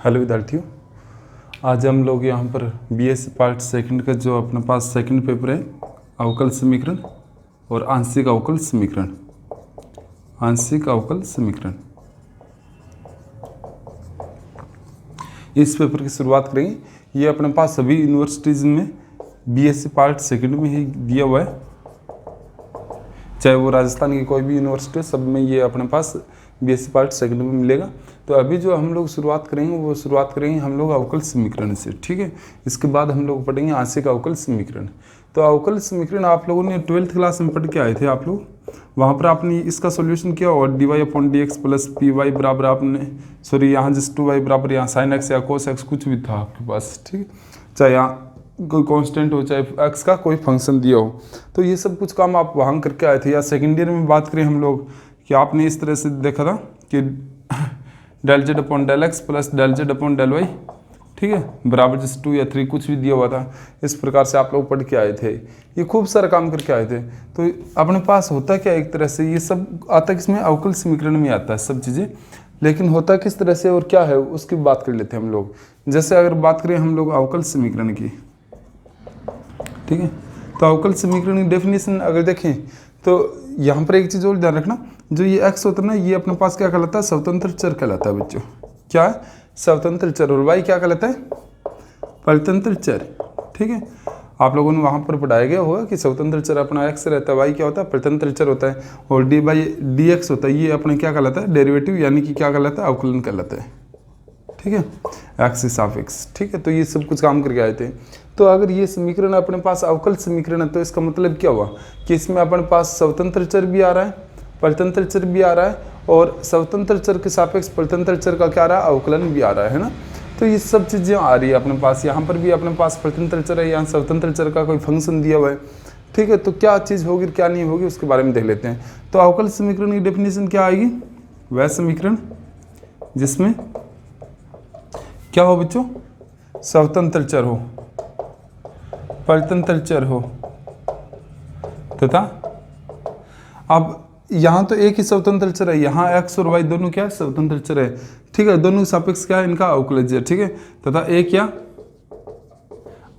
Hello विद्यार्थियों, आज हम लोग यहाँ पर बीएससी पार्ट सेकंड का जो अपने पास सेकंड पेपर है अवकल समीकरण और आंशिक अवकल समीकरण, इस पेपर की शुरुआत करेंगे। ये अपने पास सभी यूनिवर्सिटीज़ में बीएससी पार्ट सेकंड में ही दिया हुआ है, चाहे वो राजस्थान की कोई भी यूनिवर्सिटी है, सब में ये अपने पास बीएससी पार्ट सेकंड में मिलेगा। तो अभी जो हम लोग शुरुआत करेंगे हम लोग अवकल समीकरण से, ठीक है। इसके बाद हम लोग पढ़ेंगे आंशिक अवकल समीकरण। तो अवकल समीकरण आप लोगों ने 12th क्लास में पढ़ के आए थे आप लोग, वहाँ पर आपने इसका सॉल्यूशन किया और dy/dx प्लस पी वाई बराबर आपने यहाँ जस्ट 2y बराबर यहाँ साइन एक्स या कोस एक्स कुछ भी था आपके पास, ठीक है। चाहे यहाँ कोई कांस्टेंट हो चाहे एक्स का कोई फंक्शन दिया हो, तो ये सब कुछ काम आप वहाँ करके आए थे। या सेकेंड ईयर में बात करें हम लोग कि आपने इस तरह से देखा था कि del z/del x plus del z/del y, ठीक है, बराबर जैसे 2 या 3 कुछ भी दिया हुआ था। इस प्रकार से आप लोग पढ़ के आए थे, ये खूब सारा काम करके आए थे। तो अपने पास होता क्या एक तरह से ये सब आता किसमें, अवकल समीकरण में आता है सब चीज़ें, लेकिन होता किस तरह से और क्या है उसकी बात कर लेते हैं हम लोग। जैसे अगर बात करें हम लोग अवकल समीकरण की, ठीक है, तो अवकल समीकरण की डेफिनेशन अगर देखें तो यहाँ पर एक चीज़ और ध्यान रखना, जो ये x होता है ना, ये अपने पास क्या कहलाता है, स्वतंत्र चर कहलाता है बच्चों। क्या है, स्वतंत्र चर। और y क्या कहलाता है, परतंत्र चर, ठीक है। आप लोगों ने वहाँ पर पढ़ाया गया होगा कि स्वतंत्र चर अपना x रहता है, y क्या होता है, परतंत्र चर होता है, और dy/dx होता है, ये अपना क्या कहलाता है, डेरिवेटिव, यानी कि क्या कहलाता है, अवकलन कहलाता है, ठीक है, x के सापेक्ष, ठीक है। तो ये सब कुछ काम करके आए थे। तो अगर ये समीकरण अपने पास अवकल समीकरण है तो इसका मतलब क्या हुआ कि इसमें अपने पास स्वतंत्र चर भी आ रहा है, परतंत्र चर भी आ रहा है, और स्वतंत्र चर के सापेक्ष परतंत्र चर का क्या आ रहा है, अवकलन भी आ रहा है ना। तो ये सब चीज़ें आ रही है अपने पास। यहाँ पर भी अपने पास परतंत्र चर है, यहाँ स्वतंत्र चर का कोई फंक्शन दिया हुआ है, ठीक है। तो क्या चीज़ होगी क्या नहीं होगी उसके बारे में देख लेते हैं। तो अवकल समीकरण की डेफिनेशन क्या आएगी, वह समीकरण जिसमें क्या हो बच्चों, स्वतंत्र चर हो, परतंत्र चर हो तथा, अब यहाँ तो एक ही स्वतंत्र चर है, यहाँ x और y दोनों क्या है, स्वतंत्र चर है, ठीक है। दोनों सापेक्ष क्या है, इनका अवकलज है, ठीक है, तथा एक या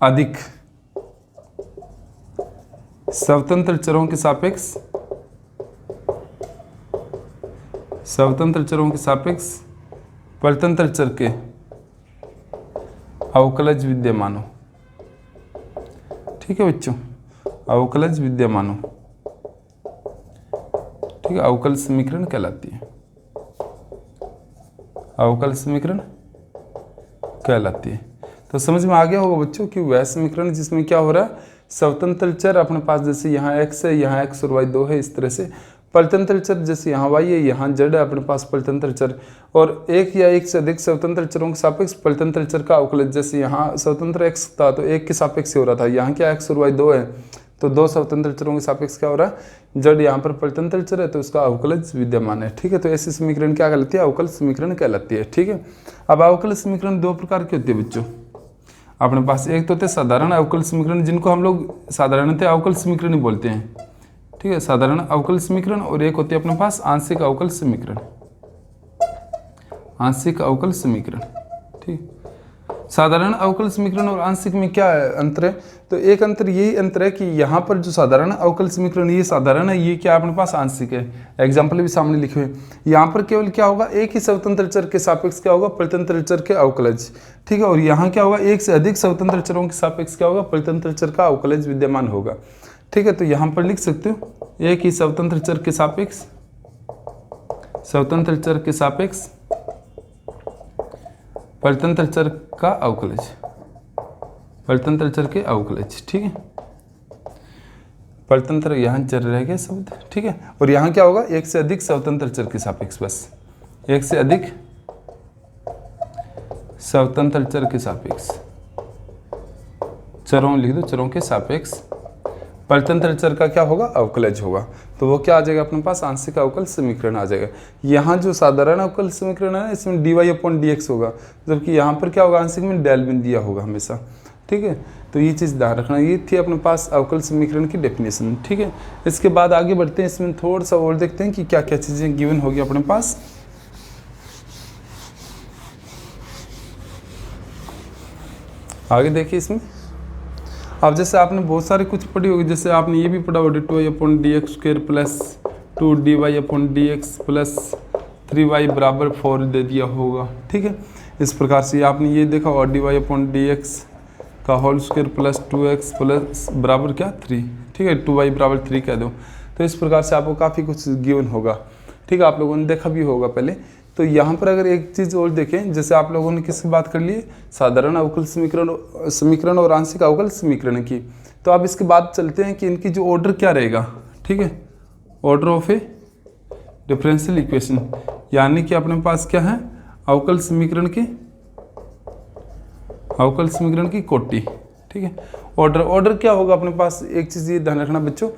अधिक स्वतंत्र चरों के सापेक्ष परतंत्र चर के अवकलज विद्यमान हो, ठीक है बच्चों, अवकलज विद्यमान हो, ठीक है, अवकल समीकरण कहलाती है, अवकल समीकरण कहलाती है। तो समझ में आ गया होगा बच्चों कि वह समीकरण जिसमें क्या हो रहा है, स्वतंत्र चर अपने पास जैसे यहाँ x है, यहाँ x और y दो है, इस तरह से परतंत्र चर जैसे यहाँ y है, यहाँ z है, अपने पास परतंत्र चर, और एक या एक से अधिक स्वतंत्र चरों के सापेक्ष परतंत्र चर का अवकलज, जैसे यहाँ स्वतंत्र x था तो एक के सापेक्ष से हो रहा था, यहाँ क्या x और y दो है तो दो स्वतंत्र चरों के सापेक्ष क्या हो रहा है, z यहाँ पर परतंत्र चर है तो उसका अवकलज विद्यमान है, ठीक है। तो ऐसी समीकरण क्या कहलाती है, अवकल समीकरण कहलाती है, ठीक है। अब अवकल समीकरण दो प्रकार की होती है बच्चों अपने पास। एक तो होते हैं साधारण अवकल समीकरण, जिनको हम लोग साधारणतः अवकल समीकरण ही बोलते हैं, ठीक है, साधारण अवकल समीकरण। और एक होती है अपने पास आंशिक अवकल समीकरण, आंशिक अवकल समीकरण, ठीक। साधारण अवकल समीकरण और आंशिक में क्या अंतर है, तो एक अंतर यही अंतर है कि यहाँ पर जो साधारण अवकल समीकरण ये साधारण है, ये क्या अपने पास आंशिक है। एग्जाम्पल भी सामने लिखे हुए, यहाँ पर केवल क्या होगा, एक ही स्वतंत्र चर के सापेक्ष क्या होगा, परतंत्र चर के अवकलज, ठीक है। और यहाँ क्या होगा, एक से अधिक स्वतंत्र चरों के सापेक्ष क्या होगा, परतंत्र चर का अवकलज विद्यमान होगा, ठीक है। तो यहाँ पर लिख सकते हो एक ही स्वतंत्र चर के सापेक्ष, स्वतंत्र चर के सापेक्ष परतंत्र चर का अवकलज, परतंत्र चर के अवकलज, ठीक है। परतंत्र यहाँ चर रह गया शब्द, ठीक है। और यहाँ क्या होगा, एक से अधिक स्वतंत्र चर के सापेक्ष, बस एक से अधिक स्वतंत्र चर के सापेक्ष, चरों लिख दो, चरों के सापेक्ष परतंत्र चर का क्या होगा, अवकलज होगा। तो वो क्या आ जाएगा अपने पास, आंशिक अवकल समीकरण आ जाएगा। यहाँ जो साधारण अवकल समीकरण है इसमें dy/dx होगा, जबकि यहाँ पर क्या होगा, आंशिक में डेल बिन दिया होगा हमेशा, ठीक है। तो ये चीज़ ध्यान रखना, ये थी अपने पास अवकल समीकरण की डेफिनेशन, ठीक है। इसके बाद आगे बढ़ते हैं, इसमें थोड़ा सा और देखते हैं कि क्या क्या चीज़ें गिवन होगी अपने पास। आगे देखिए इसमें, अब जैसे आपने बहुत सारे कुछ पढ़ी होगी, जैसे आपने ये भी पढ़ा होगा d2y/dx² plus 2dy/dx plus 3y बराबर 4 दे दिया होगा, ठीक है। इस प्रकार से आपने ये देखा और dy/dx का whole square plus 2x plus बराबर क्या 3, ठीक है, 2y बराबर 3 कह दो। तो इस प्रकार से आपको काफ़ी कुछ गिवन होगा, ठीक है, आप लोगों ने देखा भी होगा पहले। तो यहाँ पर अगर एक चीज़ और देखें, जैसे आप लोगों ने किसकी बात कर ली, साधारण अवकल समीकरण और आंशिक अवकल समीकरण की। तो अब इसके बाद चलते हैं कि इनकी जो ऑर्डर क्या रहेगा, ठीक है, order of A differential equation, यानी कि अपने पास क्या है, अवकल समीकरण की कोटि, ठीक है। ऑर्डर क्या होगा अपने पास, एक चीज़ ये ध्यान रखना बच्चों,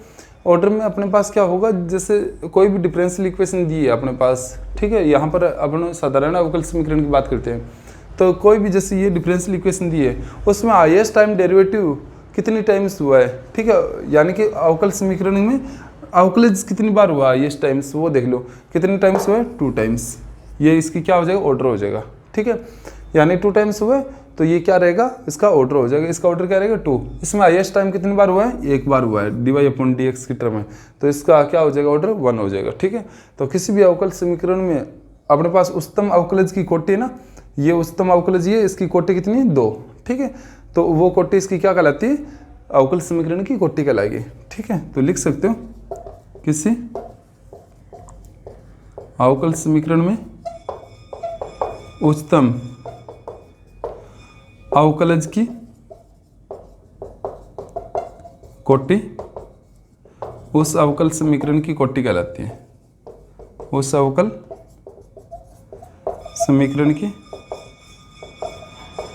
ऑर्डर में अपने पास क्या होगा, जैसे कोई भी डिफरेंशियल इक्वेशन दी है अपने पास, ठीक है, यहाँ पर अपन साधारण अवकल समीकरण की बात करते हैं। तो कोई भी जैसे ये डिफरेंशियल इक्वेशन दी है, उसमें हाईएस्ट टाइम डेरिवेटिव कितनी टाइम्स हुआ है, ठीक है, यानी कि अवकल समीकरण में अवकलज कितनी बार हुआ हाईएस्ट टाइम्स, वो देख लो कितने टाइम्स हुआ है, 2 टाइम्स। ये इसकी क्या हो जाएगा, ऑर्डर हो जाएगा, ठीक है, यानी 2 टाइम्स हुआ है तो ये क्या रहेगा, इसका ऑर्डर हो जाएगा। इसका ऑर्डर क्या रहेगा 2। इसमें हाईएस्ट टाइम कितनी बार हुआ है, 1 बार हुआ है dy/dx की टर्म में, तो इसका क्या हो जाएगा, ऑर्डर 1 हो जाएगा, ठीक है। तो किसी भी अवकल समीकरण में अपने पास उच्चतम अवकलज की कोटि है ना, ये उच्चतम अवकलज, ये इसकी कोटि कितनी है, 2, ठीक है। तो वो कोटि इसकी क्या कहलाती है, अवकल समीकरण की कोटि कहलाएगी, ठीक है। तो लिख सकते हो किसी अवकल समीकरण में उच्चतम अवकलज की कोटि उस अवकल समीकरण की कोटि कहलाती है, उस अवकल समीकरण की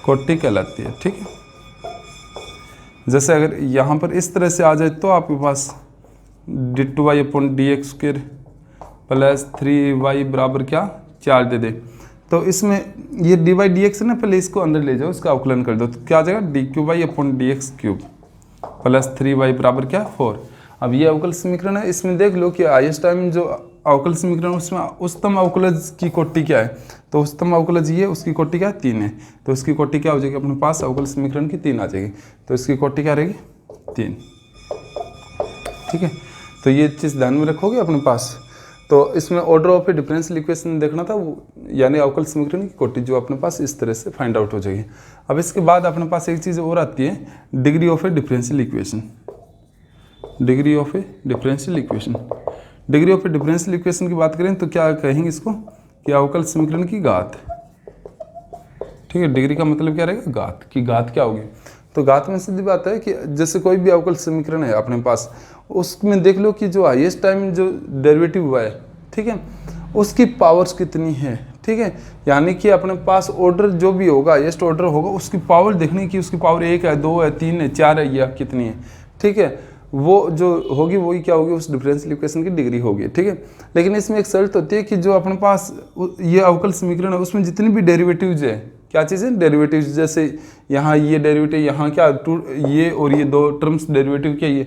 कोटि कहलाती है, ठीक है। जैसे अगर यहाँ पर इस तरह से आ जाए तो आपके पास d2y/dx² प्लस 3y बराबर क्या 4 दे दे, तो इसमें ये dy/dx है ना, पहले इसको अंदर ले जाओ, इसका अवकलन कर दो, तो क्या आ जाएगा d3y/dx³ प्लस 3y बराबर क्या 4। अब ये अवकल समीकरण है, इसमें देख लो कि हाईएस्ट टाइम जो अवकल समीकरण उसमें उच्चतम अवकलज की कोटि क्या है, तो उच्चतम अवकलज ये, उसकी कोटि क्या है 3 है, तो उसकी कोटि क्या हो जाएगी अपने पास, अवकल समीकरण की 3 आ जाएगी, तो इसकी कोटि क्या रहेगी 3, ठीक है। तो ये चीज़ ध्यान में रखोगे अपने पास। तो इसमें order of A differential equation देखना था, यानी अवकल समीकरण की कोटि जो अपने पास इस तरह से फाइंड आउट हो जाएगी। अब इसके बाद अपने पास एक चीज़ और आती है, degree of A differential equation. Degree of A differential equation, degree of A differential equation की बात करें तो क्या कहेंगे इसको, कि अवकल समीकरण की घात, ठीक है। डिग्री का मतलब क्या रहेगा, घात की, घात क्या होगी, तो घात में सीधी बात है कि जैसे कोई भी अवकल समीकरण है अपने पास, उसमें देख लो कि जो हाईएस्ट टाइम जो डेरिवेटिव हुआ है, ठीक है, उसकी पावर्स कितनी है, ठीक है, यानी कि अपने पास ऑर्डर जो भी होगा, हाईएस्ट ऑर्डर होगा, उसकी पावर देखने की, उसकी पावर 1 है, 2 है, 3 है, 4 है, या कितनी है, ठीक है, वो जो होगी वही क्या होगी, उस डिफरेंशियल इक्वेशन की डिग्री होगी, ठीक है। लेकिन इसमें एक शर्त होती है कि जो अपने पास ये अवकल समीकरण है उसमें जितनी भी डेरिवेटिव्स है, क्या चीज़ है, डेरिवेटिव्स, जैसे यहाँ ये डेरिवेटिव, यहाँ क्या ये और ये 2 टर्म्स डेरिवेटिव क्या ये,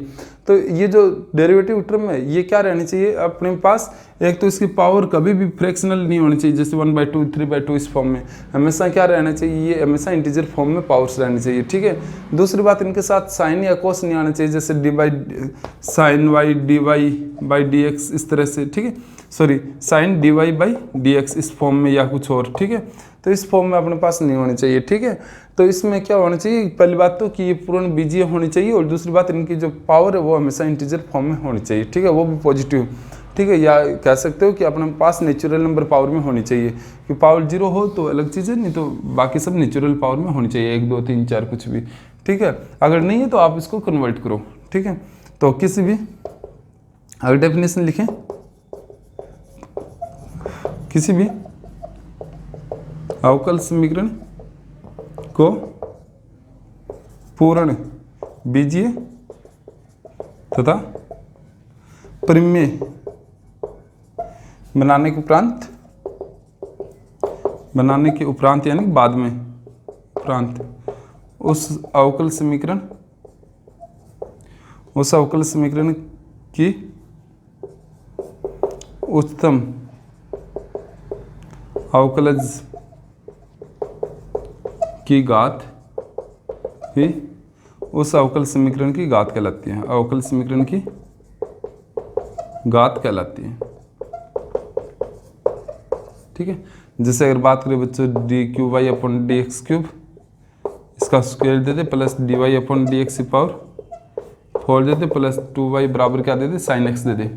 तो ये जो डेरिवेटिव टर्म है ये क्या रहनी चाहिए अपने पास, एक तो इसकी पावर कभी भी फ्रैक्शनल नहीं होनी चाहिए, जैसे 1/2 3/2 इस फॉर्म में, हमेशा क्या रहना चाहिए, ये हमेशा इंटीजर फॉर्म में पावर्स रहनी चाहिए, ठीक है। दूसरी बात, इनके साथ साइन या कोस नहीं आना चाहिए, जैसे sin y dy/dx इस तरह से, ठीक है, सॉरी sin dy/dx इस फॉर्म में या कुछ और, ठीक है, तो इस फॉर्म में अपने पास नहीं होनी चाहिए, ठीक है। तो इसमें क्या होना चाहिए, पहली बात तो कि ये पूर्ण बीजीय होनी चाहिए, और दूसरी बात इनकी जो पावर है वो हमेशा इंटीजर फॉर्म में होनी चाहिए, ठीक है, वो भी पॉजिटिव, ठीक है, या कह सकते हो कि अपने पास नेचुरल नंबर पावर में होनी चाहिए, कि पावर 0 हो तो अलग चीज़ है, नहीं तो बाकी सब नेचुरल पावर में होनी चाहिए, 1 2 3 4 कुछ भी, ठीक है। अगर नहीं है तो आप इसको कन्वर्ट करो, ठीक है। तो किसी भी अगर डेफिनेशन लिखें, किसी भी अवकल समीकरण को पूर्ण बीजीय तथा परिमेय बनाने के उपरांत यानी बाद में उपरांत उस अवकल समीकरण की उच्चतम अवकलज की घात ही उस अवकल समीकरण की घात कहलाती है, अवकल समीकरण की घात कहलाती है। ठीक है, जैसे अगर बात करें बच्चों d cube y upon d x cube, इसका स्क्वायर दे दे plus d y upon d x की पावर 4 दे दे प्लस 2y बराबर क्या दे दे साइन एक्स दे दे।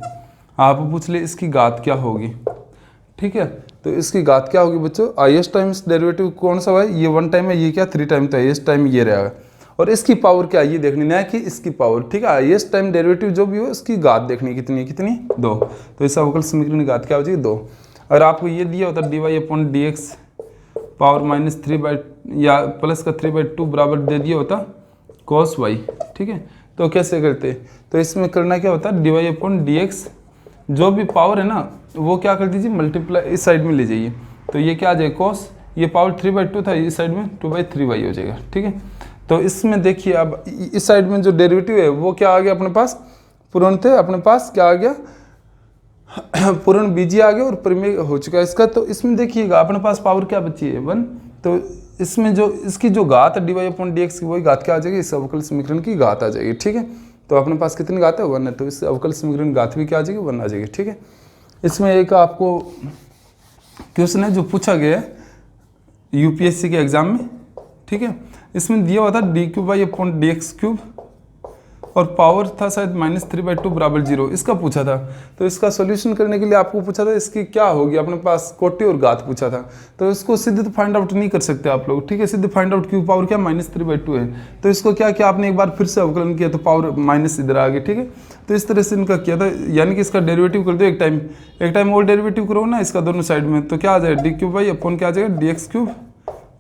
आप पूछ ले इसकी घात क्या होगी। ठीक है, तो इसकी घात क्या होगी बच्चों, आई एस टाइम्स डेरिवेटिव कौन सा है, ये 1 टाइम है, ये क्या 3 टाइम, तो आई एस टाइम ये रहेगा। और इसकी पावर क्या है ये देखनी, ना कि इसकी पावर। ठीक है, आई एस टाइम डेरिवेटिव जो भी हो इसकी घात देखनी कितनी है, कितनी 2। तो इस अवकल समीकरण की घात क्या हो जाएगी 2। अगर आपको ये दिया होता d y upon d x power -3 या प्लस का 3/2 बराबर दे दिया होता कॉस वाई। ठीक है, तो कैसे करते, तो इसमें करना क्या होता है d y upon d x जो भी पावर है ना वो क्या कर दीजिए मल्टीप्लाई इस साइड में ले जाइए, तो ये क्या आ जाएगा कॉस, ये पावर 3/2 था, इस साइड में 2/3y हो जाएगा। ठीक है, तो इसमें देखिए अब इस साइड में जो डेरिवेटिव है वो क्या आ गया अपने पास, पूर्णतः अपने पास क्या आ गया पूर्ण बीजी आ गया और परिमेय हो चुका है इसका। तो इसमें देखिएगा अपने पास पावर क्या बची है 1, तो इसमें जो इसकी जो घात है d y upon d x की वही घात क्या आ जाएगी, इस अवकल समीकरण की घात आ जाएगी। ठीक है, तो अपने पास कितनी घात है 1 है, तो इस अवकल समीकरण घात भी क्या आ जाएगी 1 आ जाएगी। ठीक है, इसमें एक आपको क्वेश्चन है जो पूछा गया है यूपीएससी के एग्जाम में। ठीक है, इसमें दिया हुआ था d cube y upon d x cube और पावर था शायद -3/2 बराबर 0, इसका पूछा था। तो इसका सॉल्यूशन करने के लिए आपको पूछा था इसकी क्या होगी, अपने पास कोटि और घात पूछा था। तो इसको सीधे तो फाइंड आउट नहीं कर सकते आप लोग। ठीक है, सीधे फाइंड आउट क्यों, पावर क्या -3/2 है, तो इसको क्या किया आपने एक बार फिर से अवकलन किया तो पावर माइनस इधर आ गई। ठीक है, तो इस तरह से इनका किया था, यानी कि इसका डेरिवेटिव कर दो एक टाइम और डेरिवेटिव करो ना इसका दोनों साइड में, तो क्या आ जाएगा डी क्यूब वाई अपॉन क्या आ जाएगा डी एक्स क्यूब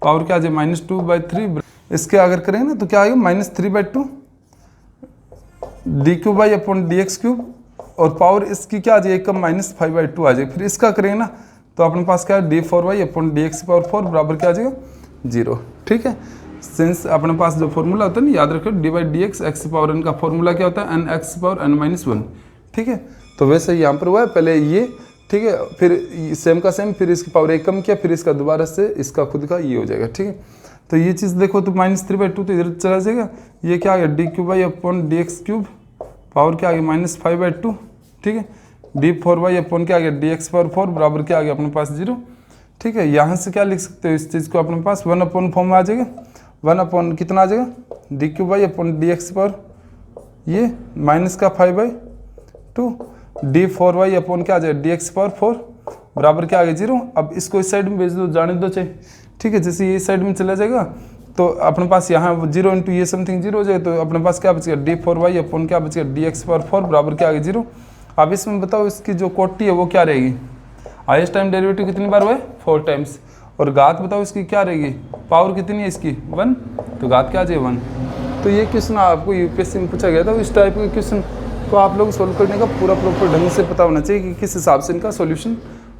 पावर क्या आ जाएगा -2/3। इसके अगर करेंगे ना तो क्या आएगा -3/2 d cube y upon d x cube और पावर इसकी क्या आ जाएगी कम -5/2 आ जाएगी। फिर इसका करेंगे ना तो अपने पास क्या है d4y upon d x power 4 बराबर क्या आ जाएगा 0। ठीक है, सिंस अपने पास जो फॉर्मूला होता है ना याद रखो d by d x x power n का फॉर्मूला क्या होता है एन एक्स पावर n-1। ठीक है, तो वैसे यहाँ पर हुआ है पहले ये। ठीक है, फिर सेम का सेम, फिर इसकी पावर 1 कम किया, फिर इसका दोबारा से इसका खुद का ये हो जाएगा। ठीक है, तो ये चीज़ देखो तो -3/2 तो इधर चला जाएगा, ये क्या आ गया d cube y upon d x cube power क्या आ गया -5/2। ठीक है, d4y अपॉन क्या आ गया डी एक्स पावर 4 बराबर क्या आ गया अपने पास 0। ठीक है, यहाँ से क्या लिख सकते हो इस चीज़ को अपने पास 1 अपॉन फॉर्म में आ जाएगा, 1 अपॉन कितना आ जाएगा d cube y upon d x power ये माइनस का 5/2 d4y अपॉन क्या आ जाएगा डी एक्स पावर 4 बराबर क्या आ गया 0। अब इसको इस साइड में भेज दो, जाने दो चाहे। ठीक है, जैसे ये इस साइड में चला जाएगा तो अपने पास यहाँ 0 इंटू ये समथिंग 0 हो जाए, तो अपने पास क्या बचेगा d4y अपॉन क्या बचेगा डी एक्स पावर 4 बराबर क्या आ गया 0। अब इसमें बताओ इसकी जो कोटि है वो क्या रहेगी, हाईएस्ट टाइम डेरिवेटिव कितनी बार हुआ है 4 टाइम्स, और घात बताओ इसकी क्या रहेगी, पावर कितनी है इसकी 1, तो घात क्या आ जाए 1। तो ये क्वेश्चन आपको यूपीएससी में पूछा गया था, इस टाइप के क्वेश्चन को आप लोग सोल्व करने का पूरा प्रॉपर ढंग से पता होना चाहिए कि किस हिसाब से इनका सॉल्यूशन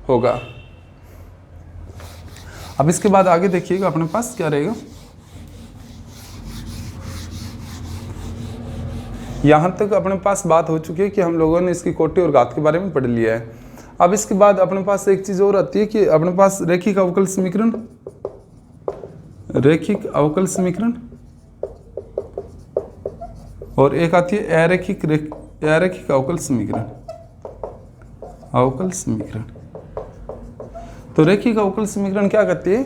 होगा। अब इसके बाद आगे देखिएगा अपने पास क्या रहेगा, यहाँ तक अपने पास बात हो चुकी है कि हम लोगों ने इसकी कोटि और घात के बारे में पढ़ लिया है। अब इसके बाद अपने पास एक चीज़ और आती है कि अपने पास रैखिक अवकल समीकरण, रैखिक अवकल समीकरण और एक आती है अरैखिक अवकल समीकरण, अवकल समीकरण। तो रैखिक अवकल समीकरण क्या कहती है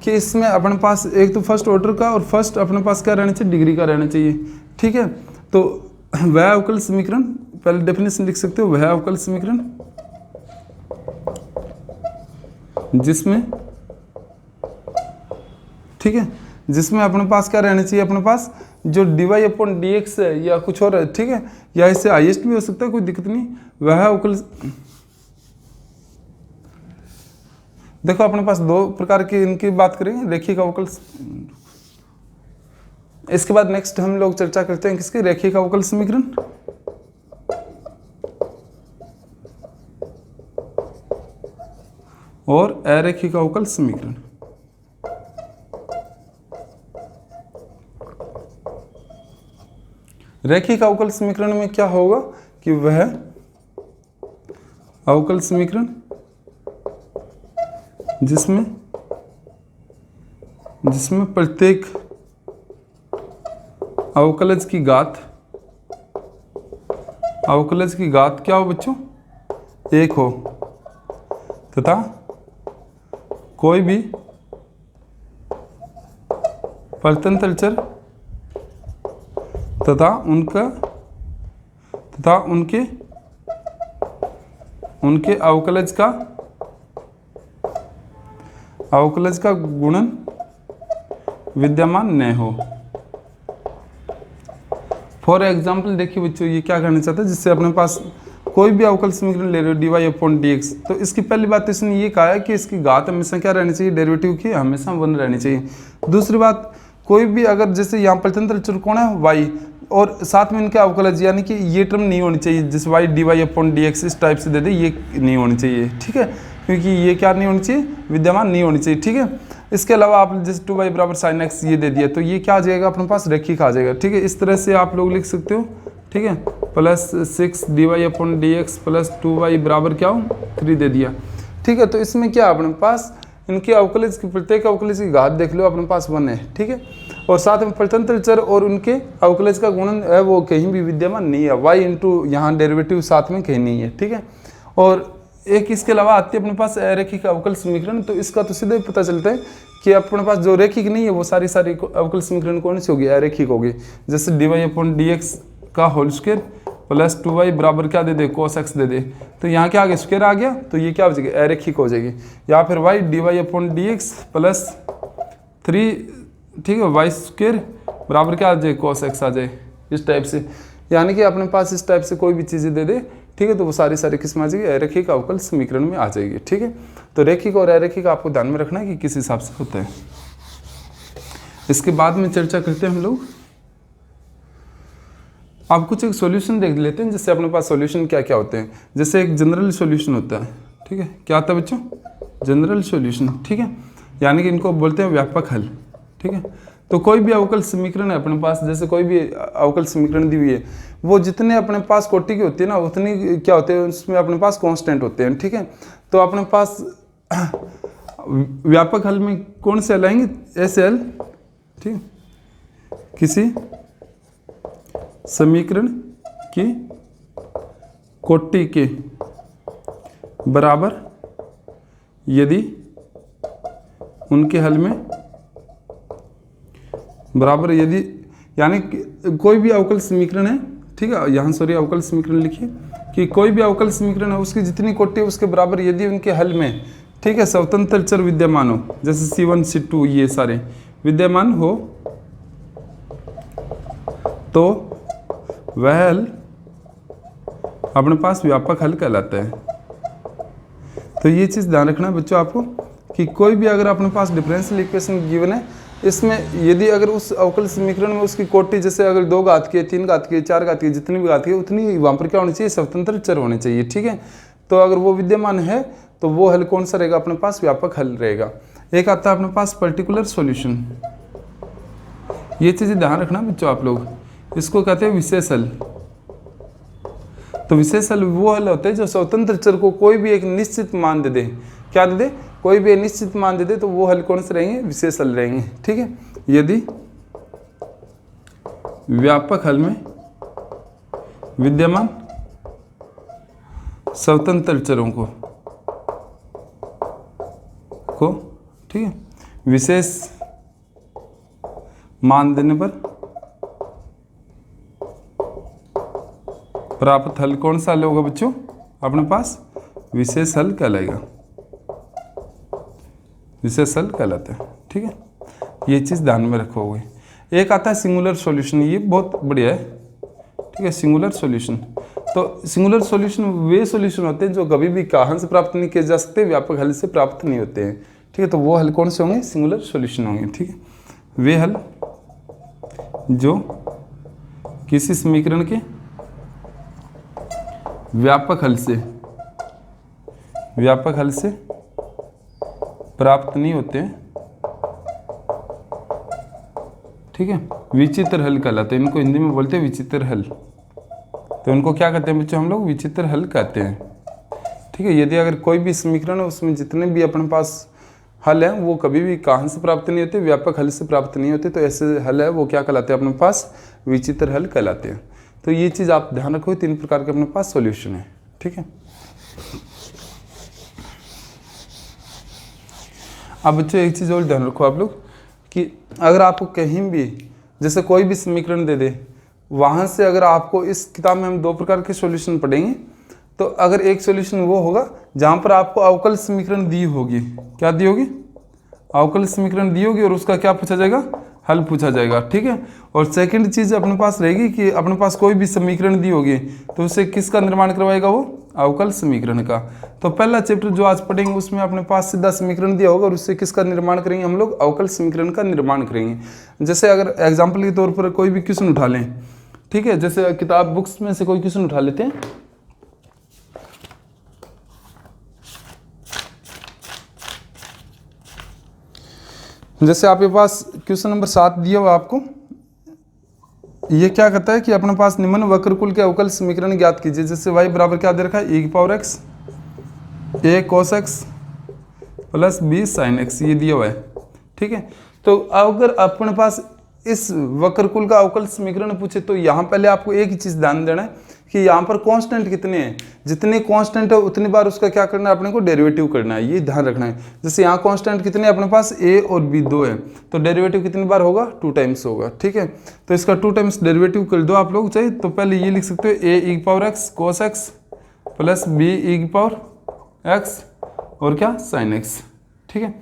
कि इसमें अपने पास एक तो फर्स्ट ऑर्डर का और फर्स्ट अपने पास क्या रहना चाहिए डिग्री का रहना चाहिए। ठीक है, तो वह अवकल समीकरण पहले डेफिनेशन लिख सकते हो, वह अवकल समीकरण जिसमें, ठीक है, जिसमें अपने पास क्या रहना चाहिए, अपने पास जो dy अपॉन डी एक्स है या कुछ और है, ठीक है, या इससे हाईएस्ट भी हो सकता है, कोई दिक्कत नहीं। वह अवकल देखो अपने पास दो प्रकार की इनकी बात करेंगे रैखिक अवकल। इसके बाद नेक्स्ट हम लोग चर्चा करते हैं किसके, रैखिक अवकल समीकरण और अरैखिक अवकल समीकरण। रैखिक अवकल समीकरण में क्या होगा कि वह अवकल समीकरण जिसमें प्रत्येक अवकलज की घात, अवकलज की घात क्या हो बच्चों, 1 हो तथा कोई भी परतंत्र चर तथा उनके अवकलज का गुणन विद्यमान न हो। फॉर एग्जाम्पल देखिए बच्चों, ये क्या करना चाहता है, जिससे अपने पास कोई भी अवकल समीकरण ले रहे हो dy/dx, तो इसकी पहली बात तो इसने ये कहा है कि इसकी घात हमेशा क्या रहनी चाहिए, डेरिवेटिव की हमेशा 1 रहनी चाहिए। दूसरी बात, कोई भी अगर जैसे यहाँ परतंत्र चर कौन है, y, और साथ में इनके अवकलज, यानी कि ये टर्म नहीं होनी चाहिए, जैसे y dy/dx इस टाइप से दे दे, ये नहीं होनी चाहिए, ठीक है, क्योंकि ये क्या नहीं होनी चाहिए, विद्यमान नहीं होनी चाहिए, ठीक है। इसके अलावा आप जैसे 2y बराबर sin x ये दे दिया, तो ये क्या आ जाएगा अपने पास, रेखिक आ जाएगा, ठीक है। इस तरह से आप लोग लिख सकते हो, ठीक है, प्लस 6 dy/dx प्लस 2y बराबर क्या हो, 3 दे दिया, ठीक है। तो इसमें क्या अपने पास इनके अवकलज की, प्रत्येक अवकलज की घात देख लो, अपने पास 1 है, ठीक है, और साथ में परतंत्र चर और उनके अवकलज का गुणन है वो कहीं भी विद्यमान नहीं है, y इंटू यहाँ डेरिवेटिव साथ में कहीं नहीं है, ठीक है। और एक इसके अलावा आती है अपने पास अरेखिक अवकल समीकरण, तो इसका तो सीधे पता चलता है कि अपने पास जो रेखिक नहीं है वो सारी अवकल समीकरण कौन सी होगी, अरेखिक होगी। जैसे dy/dx का होल स्क्वायर प्लस 2y बराबर क्या दे दे, cos x दे दे, तो यहाँ क्या आ गया, स्क्वायर आ गया, तो ये क्या हो जाएगी, अरेखिक हो जाएगी। या फिर y dy/dx प्लस 3, ठीक है, y स्क्वायर बराबर क्या आ जाए, cos x आ जाए, इस टाइप से, यानी कि अपने पास इस टाइप से कोई भी चीज़ें दे दे, ठीक है, तो वो सारी किस्म आ जाएगी, अरेखिक अवकल समीकरण में आ जाएगी, ठीक है। तो रेखिक और अरेखिक आपको ध्यान में रखना है कि किस हिसाब से होता है। इसके बाद में चर्चा करते हैं हम लोग, अब कुछ एक सॉल्यूशन देख लेते हैं, जिससे अपने पास सॉल्यूशन क्या क्या होते हैं। जैसे एक जनरल सॉल्यूशन होता है, ठीक है, क्या आता है बच्चों, जनरल सॉल्यूशन, ठीक है, यानी कि इनको बोलते हैं व्यापक हल, ठीक है। तो कोई भी अवकल समीकरण है अपने पास, जैसे कोई भी अवकल समीकरण दी हुई है, वो जितने अपने पास कोटि की होती है ना, उतनी क्या होते हैं, उसमें अपने पास कांस्टेंट होते हैं, ठीक है। तो अपने पास व्यापक हल में कौन से हल आएंगे, ऐसे हल, ठीक है, किसी समीकरण की कोटि के बराबर यदि उनके हल में बराबर यदि, यानी कोई भी अवकल समीकरण है, ठीक है, यहाँ सॉरी अवकल समीकरण लिखिए कि कोई भी अवकल समीकरण है उसकी जितनी कोटि है उसके बराबर यदि उनके हल में, ठीक है, स्वतंत्र चर विद्यमान हो, जैसे C1 C2 ये सारे विद्यमान हो, तो वह हल अपने पास व्यापक हल कहलाता है। तो ये चीज़ ध्यान रखना है बच्चों आपको कि कोई भी अगर अपने पास डिफरेंशियल इक्वेशन गिवन है, इसमें यदि अगर उस अवकल समीकरण में उसकी कोटि, जैसे अगर 2 घात की, 3 घात की, 4 घात की, जितनी भी घात की उतनी वहाँ पर क्या होनी चाहिए, स्वतंत्र चर होने चाहिए, ठीक है। तो अगर वो विद्यमान है तो वो हल कौन सा रहेगा, अपने पास व्यापक हल रहेगा। एक आता है अपने पास पर्टिकुलर सॉल्यूशन, ये चीज़ें ध्यान रखना बच्चों आप लोग, इसको कहते हैं विशेष हल। तो विशेष हल वो हल होते हैं जो स्वतंत्र चर को कोई भी एक निश्चित मान दे दे, क्या दे दे, कोई भी निश्चित मान दे दे, तो वो हल कौन से रहेंगे, विशेष हल रहेंगे, ठीक है। यदि व्यापक हल में विद्यमान स्वतंत्र चरों को ठीक है, विशेष मान देने पर प्राप्त हल कौन सा हल होगा बच्चों, अपने पास विशेष हल कहलाएगा, विशेष हल कहलाता है, ठीक है। ये चीज़ ध्यान में रखोगे। एक आता है सिंगुलर सॉल्यूशन, ये बहुत बढ़िया है, ठीक है, सिंगुलर सॉल्यूशन। तो सिंगुलर सॉल्यूशन वे सॉल्यूशन होते हैं जो कभी भी कहाँ से प्राप्त नहीं किए जा सकते, व्यापक हल से प्राप्त नहीं होते हैं, ठीक है। तो वो हल कौन से होंगे, सिंगुलर सॉल्यूशन होंगे, ठीक है। वे हल जो किसी समीकरण के व्यापक हल से प्राप्त नहीं होते हैं, ठीक है, विचित्र हल कहलाते हैं। इनको हिंदी में बोलते हैं विचित्र हल। तो इनको क्या कहते हैं बच्चों, हम लोग विचित्र हल कहते हैं, ठीक है। यदि अगर कोई भी समीकरण है उसमें जितने भी अपने पास हल है वो कभी भी कहाँ से प्राप्त नहीं होते, व्यापक हल से प्राप्त नहीं होते। तो ऐसे हल है वो क्या कहलाते हैं अपने पास, विचित्र हल कहलाते हैं। तो ये चीज़ आप ध्यान रखो, 3 प्रकार के अपने पास सॉल्यूशन है, ठीक है। अब बच्चों एक चीज़ और ध्यान रखो आप लोग कि अगर आपको कहीं भी जैसे कोई भी समीकरण दे दे, वहाँ से अगर आपको इस किताब में हम 2 प्रकार के सॉल्यूशन पढ़ेंगे, तो अगर एक सॉल्यूशन वो होगा जहाँ पर आपको अवकल समीकरण दी होगी, क्या दी होगी, अवकल समीकरण दी होगी और उसका क्या पूछा जाएगा, हल पूछा जाएगा, ठीक है। और सेकंड चीज़ अपने पास रहेगी कि अपने पास कोई भी समीकरण दी होगी तो उससे किसका निर्माण करवाएगा, वो अवकल समीकरण का। तो पहला चैप्टर जो आज पढ़ेंगे उसमें अपने पास सीधा समीकरण दिया होगा और उससे किसका निर्माण करेंगे हम लोग, अवकल समीकरण का निर्माण करेंगे। जैसे अगर एग्जाम्पल के तौर पर कोई भी क्वेश्चन उठा लें, ठीक है, जैसे किताब बुक्स में से कोई क्वेश्चन उठा लेते हैं। जैसे आपके पास क्वेश्चन नंबर 7 दिया हुआ आपको, ये क्या कहता है कि अपने पास निम्न वक्रकुल के अवकल समीकरण ज्ञात कीजिए। जैसे y बराबर क्या दे रखा है, e की power x a cos x plus b sin x, ये दिया हुआ है, ठीक है। तो अगर अपने पास इस वक्रकुल का अवकल समीकरण पूछे तो यहाँ पहले आपको एक ही चीज़ ध्यान देना है कि यहाँ पर कांस्टेंट कितने हैं, जितने कांस्टेंट है उतनी बार उसका क्या करना है, अपने को डेरिवेटिव करना है, ये ध्यान रखना है। जैसे यहाँ कांस्टेंट कितने अपने पास a और b 2 है, तो डेरिवेटिव कितनी बार होगा, 2 टाइम्स होगा, ठीक है। तो इसका 2 टाइम्स डेरिवेटिव कर दो आप लोग चाहिए तो पहले ये लिख सकते हो a e की power x cos x plus b e की पावर x और क्या sin x, ठीक है,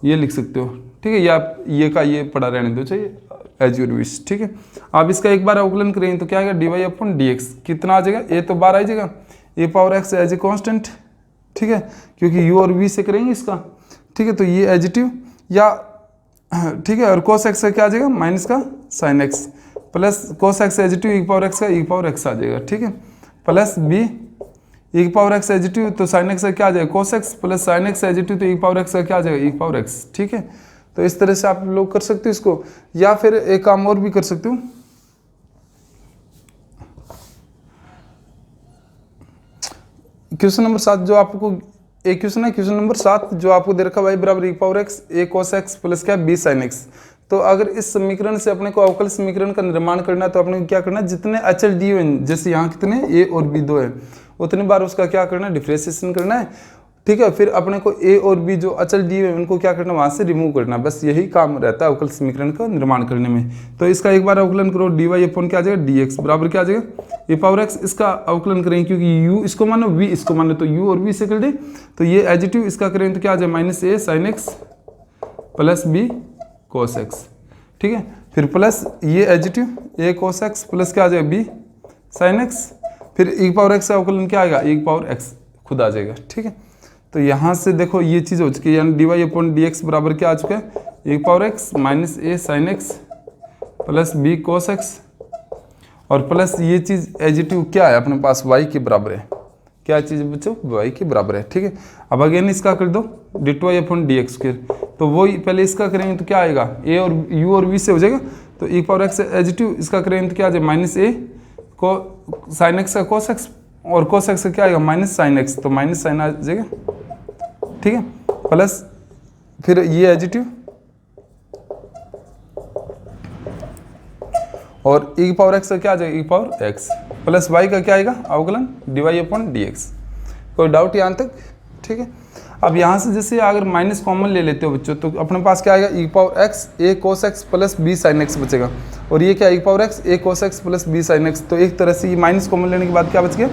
ये लिख सकते हो, ठीक है। या आप ये का ये पढ़ा रहने दो चाहिए एज यूर विश, ठीक है। आप इसका एक बार अवकलन करेंगे तो क्या आएगा, dy अपॉन dx, कितना आ जाएगा, a तो बार आ जाएगा, a power x as a constant, ठीक है, क्योंकि u और v से करेंगे इसका, ठीक है। तो ये एजिटिव या, ठीक है, और cos x का क्या आ जाएगा, माइनस का sin x plus cos x एजिटिव e power x का e पावर x आ जाएगा, ठीक है, plus b e power x एजिटिव तो sin x का क्या आ जाएगा, cos x plus sin x एजिटिव तो e पावर x का क्या आ जाएगा, e पावर x, ठीक है। तो इस तरह से आप लोग कर सकते हो इसको, या फिर एक काम और भी कर सकते हो, क्वेश्चन नंबर 7 जो आपको एक क्वेश्चन है, क्वेश्चन नंबर 7 जो आपको दे रखा y बराबर e power x a cos x plus क्या b sin x। तो अगर इस समीकरण से अपने को अवकल समीकरण का निर्माण करना है तो अपने को क्या करना है, जितने अचल दिए हुए हैं, जैसे यहाँ कितने a और b 2 है, उतनी बार उसका क्या करना है, डिफरेंशिएशन करना है, ठीक है। फिर अपने को a और b जो अचल दिए हुए हैं उनको क्या करना है, वहाँ से रिमूव करना, बस यही काम रहता है अवकल समीकरण का निर्माण करने में। तो इसका एक बार अवकलन करो, dy अपॉन क्या आ जाएगा, dx बराबर क्या आ जाएगा, e पावर x, इसका अवकलन करेंगे क्योंकि u इसको मानो v इसको मानो, तो u और v से कर दे तो ये एजिटिव, इसका करेंगे तो क्या आ जाए, minus a sin x plus b cos x, ठीक है। फिर प्लस ये एजिटिव a cos x प्लस क्या आ जाएगा, b sin x, फिर e पावर x का अवकलन क्या आएगा, e पावर x खुद आ जाएगा, ठीक है। तो यहाँ से देखो ये चीज़ हो चुकी है, यानी dy अपॉन dx बराबर क्या आ चुका है, e power x minus a sin x plus b cos x और प्लस ये चीज़ एजिटिव क्या है अपने पास, y के बराबर है, क्या चीज़ बच्चों, y के बराबर है, ठीक है। अब अगेन इसका कर दो dy अपॉन dx स्क्वायर, तो वही पहले इसका करेंगे तो क्या आएगा, a और u और v से हो जाएगा, तो e पावर x एजिटिव, इसका करेंगे तो क्या आ जाए, माइनस a को sin x का cos x और cos x का क्या आएगा, माइनस sin x, तो माइनस साइन आ जाएगा, ठीक है, प्लस फिर ये एजिटिव और e पावर x का क्या आ जाएगा, e power x plus y का क्या आएगा, अवकलन dy अपॉन dx। कोई डाउट यहाँ तक, ठीक है। अब यहाँ से जैसे अगर माइनस कॉमन ले लेते हो बच्चों तो अपने पास क्या आएगा, e power x a cos x plus b sin x बचेगा, और ये क्या e power x a cos x plus b sin x। तो एक तरह से ये माइनस कॉमन लेने के बाद क्या बच गया,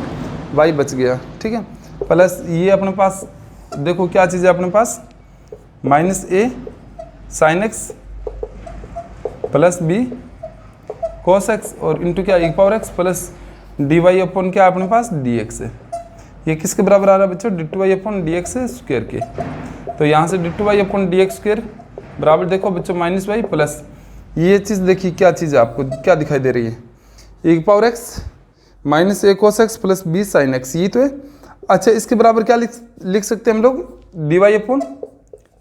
y बच गया, ठीक है। प्लस ये अपने पास देखो क्या चीज़ है अपने पास, minus a sin x plus b cos x और इंटू क्या e power x plus dy upon क्या अपने पास dx है। ये किसके बराबर आ रहा है बच्चों, dy अपॉन dx स्क्वायर के। तो यहाँ से dy अपॉन dx स्क्वायर बराबर देखो बच्चों माइनस y प्लस ये चीज़ देखिए क्या चीज़ है, आपको क्या दिखाई दे रही है, e power x minus a cos x plus b sin x, ये तो है। अच्छा इसके बराबर क्या लिख सकते हैं हम लोग, dy अपॉन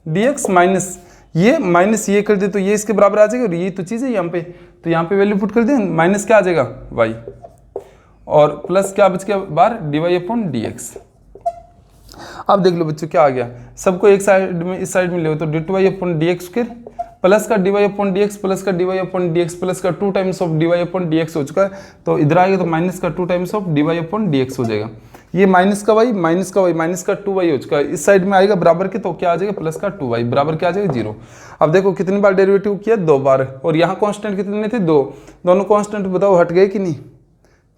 dx माइनस ये कर दे तो ये इसके बराबर आ जाएगा, और ये तो चीज़ है यहाँ पे, तो यहाँ पे वैल्यू पुट कर दे, माइनस क्या आ जाएगा y और प्लस क्या बच गया बार dy अपॉन dx। अब देख लो बच्चों क्या आ गया, सबको एक साइड में इस साइड में ले तो dy/dx² प्लस का dy/dx प्लस का dy/dx प्लस का 2 टाइम्स ऑफ dy/dx हो चुका है, तो इधर आएगा तो माइनस का 2 टाइम्स ऑफ dy/dx हो जाएगा। ये माइनस का y माइनस का y माइनस का 2y हो चुका है, इस साइड में आएगा बराबर के तो क्या आ जाएगा प्लस का 2y बराबर क्या आ जाएगा 0। अब देखो कितनी बार डेरिवेटिव किया, 2 बार, और यहाँ कांस्टेंट कितने थे 2, दोनों कांस्टेंट बताओ हट गए कि नहीं,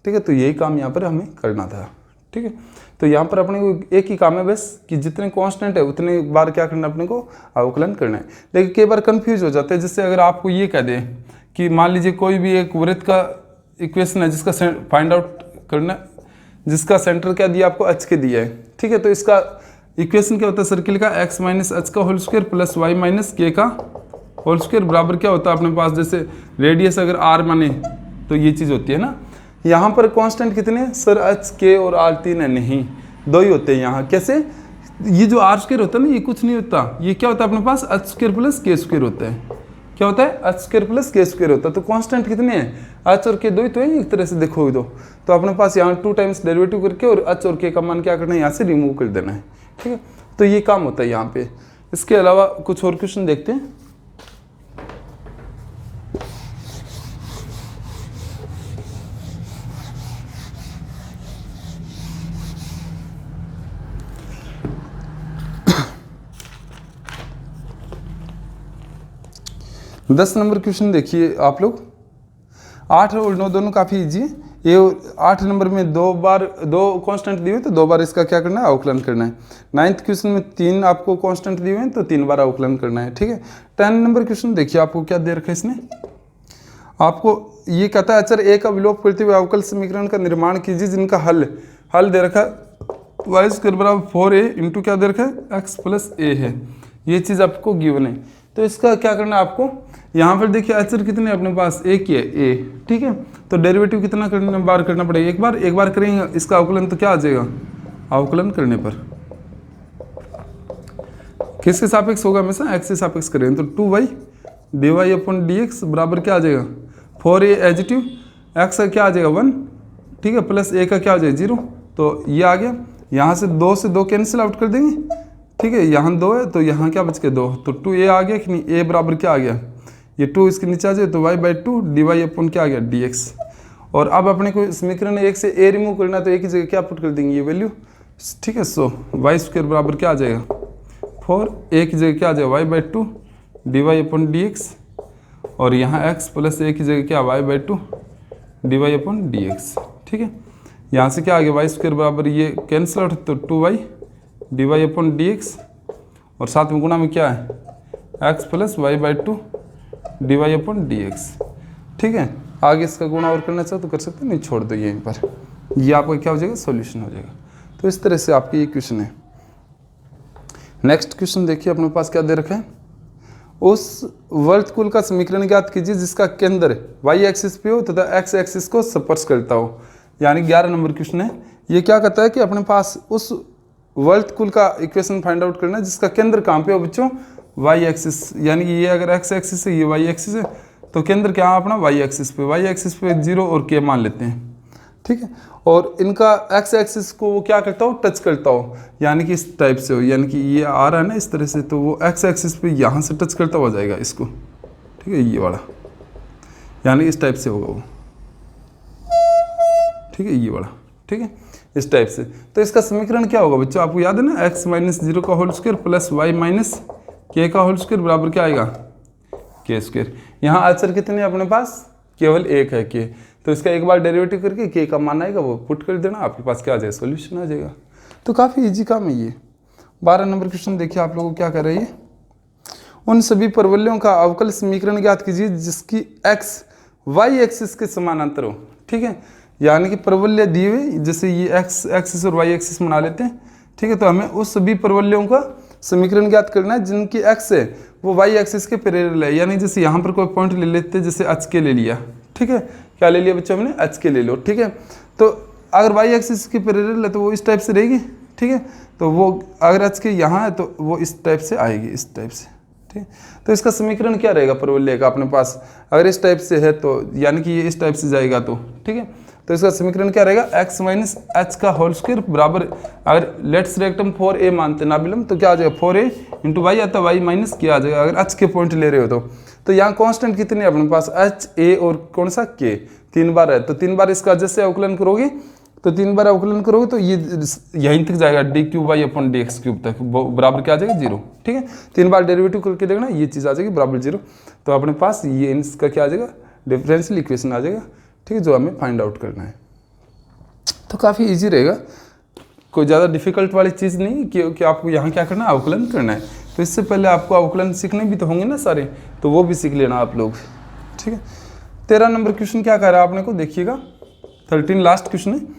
ठीक है। तो यही काम यहाँ पर हमें करना था, ठीक है। तो यहाँ पर अपने को एक ही काम है बस कि जितने कांस्टेंट है उतने बार क्या करना है अपने को अवकलन करना है। लेकिन कई बार कंफ्यूज हो जाते हैं, जैसे अगर आपको ये कह दें कि मान लीजिए कोई भी एक वृत्त का इक्वेशन है जिसका फाइंड आउट करना, जिसका सेंटर क्या दिया आपको h के दिया है, ठीक है। तो इसका इक्वेशन क्या होता है सर्किल का x माइनस h का whole square plus y minus k का होल स्क्वायर बराबर क्या होता है अपने पास, जैसे रेडियस अगर r माने तो ये चीज़ होती है ना। यहाँ पर कांस्टेंट कितने सर h k और r 3 है, नहीं 2 ही होते हैं यहाँ। कैसे, ये जो r स्क्वायर होता है ना ये कुछ नहीं होता, ये क्या होता है अपने पास h square plus k square होता है। क्या होता है h square plus k square होता है। तो कांस्टेंट कितने हैं h और k 2 ही तो है एक तरह से देखोगे तो अपने पास यहाँ 2 टाइम्स डेरिवेटिव करके और h और k का मान क्या करना है यहाँ से रिमूव कर देना है, ठीक है। तो ये काम होता है यहाँ पे। इसके अलावा कुछ और क्वेश्चन देखते हैं। दस नंबर क्वेश्चन देखिए आप लोग, 8 और 9 दोनों काफ़ी इजी है। ये 8 नंबर में 2 बार 2 कांस्टेंट दिए हुए तो 2 बार इसका क्या करना है अवकलन करना है। 9th क्वेश्चन में 3 आपको कांस्टेंट दिए हुए हैं तो 3 बार अवकलन करना है, ठीक है। 10 नंबर क्वेश्चन देखिए आपको क्या दे रखा है इसने, आपको ये कहता है अचर ए का विलोप करते हुए अवकल समीकरण का निर्माण कीजिए जिनका हल दे रखा है वाई स्क्वायर बराबर 4a इंटू क्या दे रखा है x प्लस a है। ये चीज़ आपको गिवन है, तो इसका क्या करना है आपको, यहाँ पर देखिए अचर कितने अपने पास एक ही है a, ठीक है। तो डेरिवेटिव कितना बार करना पड़ेगा, एक बार करेंगे इसका अवकलन तो क्या आ जाएगा, अवकलन करने पर किसके सापेक्ष होगा, हमेशा x के सापेक्ष करेंगे तो 2y dy/dx बराबर क्या आ जाएगा 4a एजिटिव x का क्या आ जाएगा 1, ठीक है, प्लस a का क्या आ जाएगा 0। तो ये आ गया, यहाँ से 2 से 2 कैंसिल आउट कर देंगे, ठीक है। यहाँ 2 है तो यहाँ क्या बच गया 2, तो 2a आ गया कि नहीं, a बराबर क्या आ गया, ये 2 इसके नीचे आ जाए तो y/2 dy/ क्या आ गया dx। और अब अपने को समीकरण 1 से a रिमूव करना है तो एक ही जगह क्या पुट कर देंगे ये वैल्यू, ठीक है। सो वाई स्क्वायर बराबर क्या आ जाएगा 4, एक ही जगह क्या आ जाएगा y/2 dy/dx और यहाँ x प्लस एक ही जगह क्या y/2 dy/dx, ठीक है। यहाँ से क्या आ गया वाई स्क्वायर बराबर ये कैंसिल आउट तो 2y dy/dx और साथ में गुणा में क्या है x प्लस y/2 dy/dx, ठीक है। आगे इसका गुणा और करना चाहो तो कर सकते हैं, नहीं छोड़ दो यहीं पर, ये आपका क्या हो जाएगा सॉल्यूशन हो जाएगा। तो इस तरह से आपकी ये क्वेश्चन है। नेक्स्ट क्वेश्चन देखिए अपने पास क्या दे रखा है, उस वर्तकुल का समीकरण ज्ञात कीजिए जिसका केंद्र वाई एक्सिस पे हो तथा एक्स एक्सिस को स्पर्श करता हो। यानी 11 नंबर क्वेश्चन है। ये क्या कहता है कि अपने पास उस वर्तकुल का इक्वेशन फाइंड आउट करना है जिसका केंद्र कहाँ पे हो बच्चों, वाई एक्सिस, यानी कि ये अगर एक्स एक्सिस है ये वाई एक्सिस है तो केंद्र क्या है अपना वाई एक्सिस पे। वाई एक्सिस पे 0 और k मान लेते हैं, ठीक है। और इनका एक्स एक्सिस को वो क्या करता हो टच करता हो, यानी कि इस टाइप से हो, यानी कि ये आ रहा है ना इस तरह से, तो वो एक्स एक्सिस पे यहाँ से टच करता हो जाएगा इसको, ठीक है, ये वाला, यानी इस टाइप से होगा वो, ठीक है, ये वाला, ठीक है, इस टाइप से। तो इसका समीकरण क्या होगा बच्चों, आपको याद है ना, x माइनस 0 का whole square plus y minus k का होल स्क्वायर बराबर क्या आएगा के स्क्वायर। यहाँ आंसर कितने अपने पास, केवल एक है के, तो इसका एक बार डेरिवेटिव करके के का मान आएगा वो पुट कर देना, आपके पास क्या आ जाएगा सोल्यूशन आ जाएगा। तो काफ़ी इजी काम है ये। 12 नंबर क्वेश्चन देखिए आप लोगों को क्या कर रही है, उन सभी परवलयों का अवकल समीकरण ज्ञात कीजिए जिसकी x y एक्सिस के समानांतर हो, ठीक है। यानी कि परवलय दिए हुए, जैसे ये x एक्सिस और y एक्सिस बना लेते हैं, ठीक है। तो हमें उस सभी परवलयों का समीकरण ज्ञात करना है जिनकी x है वो y एक्सिस के पैरेलल है। यानी जैसे यहाँ पर कोई पॉइंट ले लेते हैं, जैसे h के ले लिया, ठीक है, क्या ले लिया बच्चों हमने h के ले लो, ठीक है। तो अगर y एक्सिस के पैरेलल है तो वो इस टाइप से रहेगी, ठीक है। तो वो अगर h के यहाँ है तो वो इस टाइप से आएगी, इस टाइप से, ठीक है। तो इसका समीकरण क्या रहेगा परवलय का अपने पास, अगर इस टाइप से है तो यानी कि ये इस टाइप से जाएगा तो, ठीक है। तो इसका समीकरण क्या रहेगा, x माइनस एच का होल स्क्वायर बराबर, अगर लेट्स रेक्टम 4a मानते ना बिलम तो क्या आ जाएगा 4a इंटू वाई आता है, वाई माइनस क्या आ जाएगा अगर h के पॉइंट ले रहे हो तो यहाँ कांस्टेंट कितने अपने पास h a और कौन सा k, 3 बार है, तो 3 बार इसका जैसे अवकलन करोगे तो 3 बार अवकलन करोगे तो ये यहीं तक जाएगा d cube y upon d x cube तक, बराबर क्या आ जाएगा 0। ठीक है, 3 बार डेरिवेटिव करके देखना ये चीज़ आ जाएगी बराबर 0। तो अपने पास ये इसका क्या आ जाएगा, डिफरेंशियल इक्वेशन आ जाएगा। ठीक है, जो हमें फाइंड आउट करना है। तो काफ़ी ईजी रहेगा, कोई ज़्यादा डिफिकल्ट वाली चीज़ नहीं कि आपको यहाँ क्या करना है, अवकलन करना है। तो इससे पहले आपको अवकलन सीखने भी तो होंगे ना सारे, तो वो भी सीख लेना आप लोग। ठीक है, 13 नंबर क्वेश्चन क्या कह रहा है आपने को, देखिएगा 13 लास्ट क्वेश्चन है।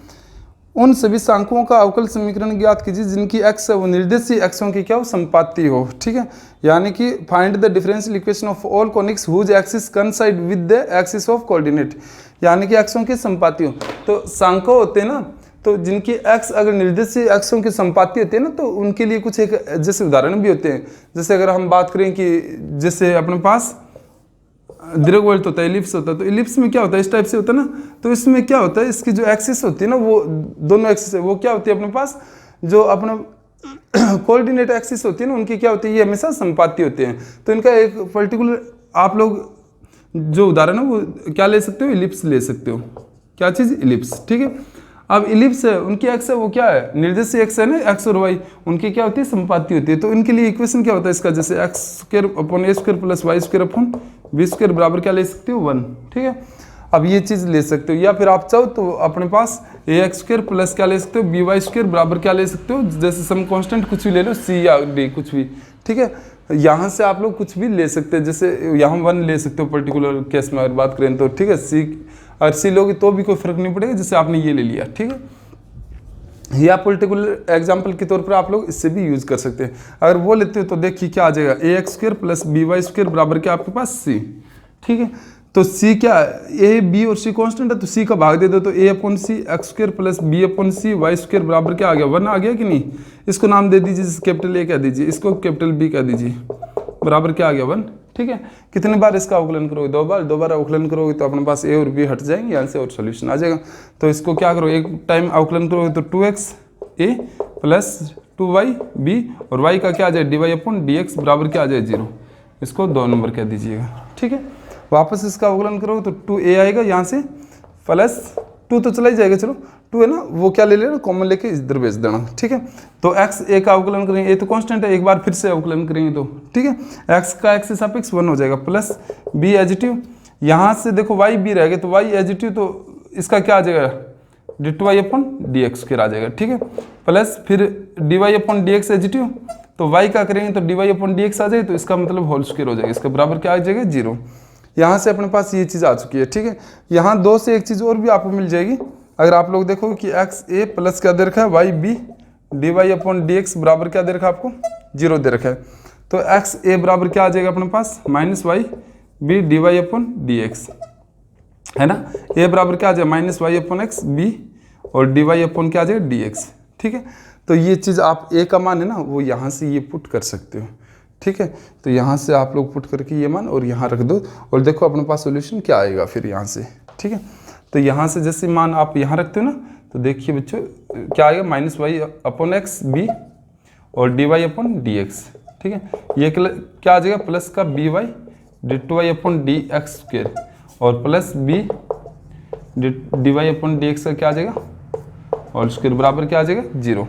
उन सभी सांख्यों का अवकल समीकरण ज्ञात कीजिए जिनकी एक्स है वो निर्देशीय एक्सों की क्या हो, संपाती हो। ठीक है, यानी कि find the differential equation of all conics whose axis coincide with the axis of coordinate, यानी कि एक्सों की संपाती हो। तो सांख्य होते हैं ना, तो जिनकी एक्स अगर निर्देशीय एक्सों की संपाती होती है ना, तो उनके लिए कुछ एक जैसे उदाहरण भी होते हैं। जैसे अगर हम बात करें कि जैसे अपने पास दीर्घवृत्त होता है, इलिप्स होता है, तो इलिप्स में क्या होता है, इस टाइप से होता है ना, तो इसमें क्या होता है, इसकी जो एक्सिस होती है ना, वो दोनों एक्सिस है वो क्या होती है अपने पास, जो अपना कोऑर्डिनेट एक्सिस होती है ना, उनकी क्या होती है, ये हमेशा संपाती होते हैं। तो इनका एक पर्टिकुलर आप लोग जो उदाहरण है वो क्या ले सकते हो, इलिप्स ले सकते हो। क्या चीज़, इलिप्स। ठीक है, अब इलिप्स है, उनकी एक्स है वो क्या है, निर्देशीय एक्स है ना, एक्स और वाई, उनकी क्या होती है, संपाती होती है। तो इनके लिए इक्वेशन क्या होता है इसका, जैसे x square upon a square plus y square upon b square बराबर क्या ले सकते हो 1। ठीक है, अब ये चीज़ ले सकते हो, या फिर आप चाहो तो अपने पास ए एक्स स्क्वायर प्लस क्या ले सकते हो, बी वाई स्क्वायर बराबर क्या ले सकते हो, जैसे सम कांस्टेंट कुछ भी ले लो, सी या डी कुछ भी। ठीक है, यहाँ से आप लोग कुछ भी ले सकते हैं, जैसे यहाँ 1 ले सकते हो पर्टिकुलर केस में अगर बात करें तो। ठीक है, सी अगर सी लोगे तो भी कोई फर्क नहीं पड़ेगा, जैसे आपने ये ले लिया। ठीक है, या पर्टिकुलर एग्जाम्पल के तौर पर आप लोग इससे भी यूज कर सकते हैं। अगर वो लेते हो तो देखिए क्या आ जाएगा, a x square plus b y square बराबर क्या आपके पास सी। ठीक है, तो सी क्या ए बी और सी कांस्टेंट है, तो सी का भाग दे दो तो a upon c x square plus b upon c y square बराबर क्या आ गया 1 आ गया कि नहीं। इसको नाम दे दीजिए, कैपिटल ए कह दीजिए, इसको कैपिटल बी कह दीजिए, बराबर क्या आ गया 1। ठीक है, कितने बार इसका अवकलन करोगे, 2 बार, 2 बार अवकलन करोगे तो अपने पास ए और बी हट जाएंगे यहाँ से और सोल्यूशन आ जाएगा। तो इसको क्या करो, एक टाइम अवकलन करोगे तो 2x ए प्लस 2y b और y का क्या आ जाए dy अपॉन dx बराबर क्या आ जाए 0। इसको 2 नंबर कह दीजिएगा। ठीक है, वापस इसका अवकलन करोगे तो 2a आएगा यहाँ से, प्लस 2 तो चला ही जाएगा, चलो 2 है ना, वो क्या ले लेना, कॉमन लेके इधर भेज देना। ठीक है, तो x a का अवकलन करेंगे, a तो कांस्टेंट है, एक बार फिर से अवकलन करेंगे तो ठीक है, x का x से सापेक्ष 1 हो जाएगा, प्लस b एजिटिव, यहाँ से देखो y b रहेगा तो y एजिटिव, तो इसका क्या आ जाएगा d two y upon d x square आ जाएगा। ठीक है, प्लस फिर d y upon d x एजिटिव, तो वाई का करेंगे तो d y upon d x आ जाएगा, तो इसका मतलब होल स्क्वायर हो जाएगा, इसका बराबर क्या आ जाएगा 0। यहाँ से अपने पास ये चीज़ आ चुकी है। ठीक है, यहाँ 2 से एक चीज़ और भी आपको मिल जाएगी। अगर आप लोग देखो कि एक्स ए प्लस क्या दे रखा है, y b d y upon d x बराबर क्या दे रखा है आपको 0 दे रखा है, तो एक्स ए बराबर क्या आ जाएगा अपने पास minus y b d y upon d x, है ना। ए बराबर क्या आ जाएगा minus y upon x b और डी वाई अपॉन क्या आ जाएगा डी एक्स। ठीक है, तो ये चीज़ आप ए का मान है ना, वो यहाँ से ये पुट कर सकते हो। ठीक है, तो यहाँ से आप लोग पुट करके ये मान और यहाँ रख दो और देखो अपने पास सॉल्यूशन क्या आएगा फिर यहाँ से। ठीक है, तो यहाँ से जैसे मान आप यहाँ रखते हो ना, तो देखिए बच्चों क्या आएगा minus y upon x b और d y upon d x. ठीक है, ये क्या आ जाएगा प्लस का b y d two y upon d x square और plus b d y upon d x का क्या आ जाएगा और स्क्वायर बराबर क्या आ जाएगा 0।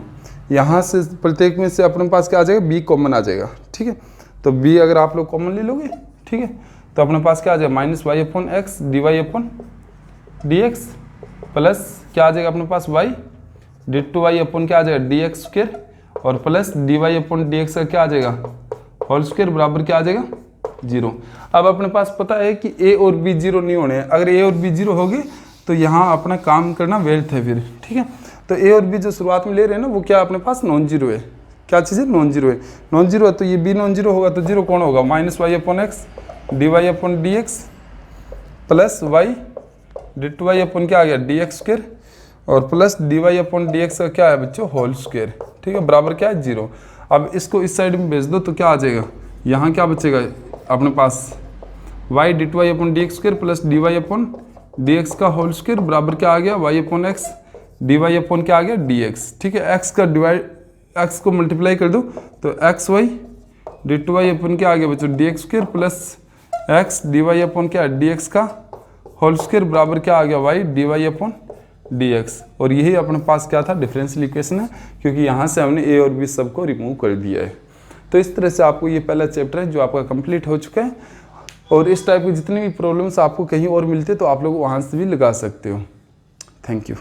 यहाँ से प्रत्येक में से अपने पास क्या आ जाएगा b कॉमन आ जाएगा। ठीक है, तो b अगर आप लोग कॉमन ले लोगे, ठीक है, तो अपने पास क्या आ जाएगा minus y upon x d y upon d x plus क्या आ जाएगा अपने पास y d two y upon क्या आ जाएगा डी एक्स स्क्वायर और plus d y upon d x का क्या आ जाएगा होल स्क्वायर बराबर क्या आ जाएगा 0। अब अपने पास पता है कि a और b 0 नहीं होने हैं, अगर a और b 0 हो गए तो यहाँ अपना काम करना व्यर्थ है फिर। ठीक है, तो ए और बी जो शुरुआत में ले रहे हैं ना, वो क्या अपने पास नॉन जीरो है। क्या चीज़ है, नॉन जीरो है। नॉन जीरो है तो ये बी नॉन जीरो होगा, तो जीरो कौन होगा minus y upon x d y upon d x plus y d two y upon क्या आ गया डी एक्स स्क्वायर और plus d y upon d x का क्या है बच्चों होल स्क्वायर। ठीक है, बराबर क्या है 0। अब इसको इस साइड में भेज दो तो क्या आ जाएगा, यहाँ क्या बचेगा अपने पास y d two y upon d x square plus d y upon dx का होल स्क्वायर बराबर क्या आ गया y अपॉन एक्स, dy अपॉन क्या आ गया dx। ठीक है, x का डिवाइड, x को मल्टीप्लाई कर दो तो x y d two y upon क्या आ गया बच्चों d x square plus x d y upon क्या डी एक्स का होल स्क्र बराबर क्या आ गया y d y upon d x. और यही अपने पास क्या था डिफरेंशियल इक्वेशन है, क्योंकि यहाँ से हमने ए और बी सबको रिमूव कर दिया है। तो इस तरह से आपको ये पहला चैप्टर है जो आपका कंप्लीट हो चुका है। और इस टाइप की जितनी भी प्रॉब्लम्स आपको कहीं और मिलते हैं तो आप लोग वहाँ से भी लगा सकते हो। Thank you.